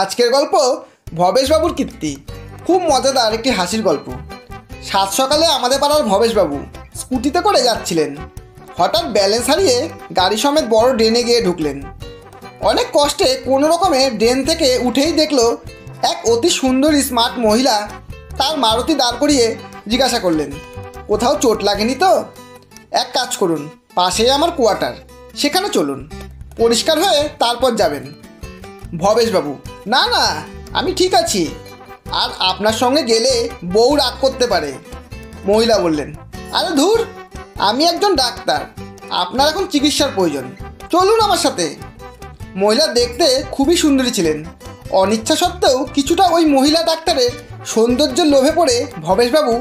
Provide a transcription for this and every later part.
আজকের গল্প ভবেশবাবুর কীর্তি। খুব মজাদার একটি হাসির গল্প। সাত সকালে আমাদের পাড়ার ভবেশবাবু স্কুটিতে করে যাচ্ছিলেন। হঠাৎ ব্যালেন্স হারিয়ে গাড়ি সমেত বড় ড্রেনে গিয়ে ঢুকলেন। অনেক কষ্টে কোনো রকমে ড্রেন থেকে উঠেই দেখলো এক অতি সুন্দর স্মার্ট মহিলা তার মারুতি দাঁড় করিয়ে জিজ্ঞাসা করলেন, কোথাও চোট লাগেনি তো? এক কাজ করুন, পাশেই আমার কোয়ার্টার, সেখানে চলুন, পরিষ্কার হয়ে তারপর যাবেন। ভবেশবাবু, না না, আমি ঠিক আছি, আর আপনার সঙ্গে গেলে বউ রাগ করতে পারে। মহিলা বললেন, আরে ধুর, আমি একজন ডাক্তার, আপনার এখন চিকিৎসার প্রয়োজন, চলুন আমার সাথে। মহিলা দেখতে খুবই সুন্দরী ছিলেন। অনিচ্ছা সত্ত্বেও কিছুটা ওই মহিলা ডাক্তারের সৌন্দর্যের লোভে পড়ে ভবেশবাবু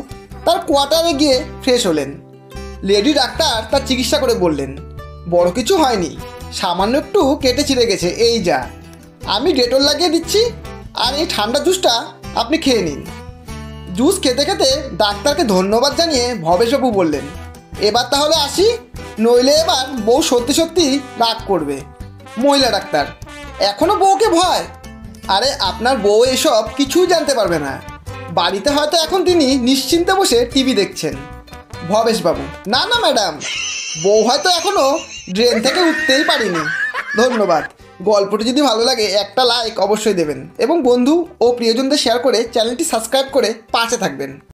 তার কোয়ার্টারে গিয়ে ফ্রেশ হলেন। লেডি ডাক্তার তার চিকিৎসা করে বললেন, বড় কিছু হয়নি, সামান্য একটু কেটে ছিঁড়ে গেছে, এই যা, আমি ডেটল লাগিয়ে দিচ্ছি, আর এই ঠান্ডা জুসটা আপনি খেয়ে নিন। জুস খেতে খেতে ডাক্তারকে ধন্যবাদ জানিয়ে ভবেশবাবু বললেন, এবার তাহলে আসি, নইলে এবার বউ সত্যি সত্যি রাগ করবে। মহিলা ডাক্তার, এখনও বউকে ভয়? আরে আপনার বউ এসব কিছুই জানতে পারবে না, বাড়িতে হয়তো এখন তিনি নিশ্চিন্তে বসে টিভি দেখছেন। ভবেশবাবু, না না ম্যাডাম, বউ হয়তো এখনও ড্রেন থেকে উঠতেই পারিনি। ধন্যবাদ। গল্পটি যদি ভালো লাগে একটা লাইক অবশ্যই দেবেন এবং বন্ধু ও প্রিয়জনদের শেয়ার করে চ্যানেলটি সাবস্ক্রাইব করে পাশে থাকবেন।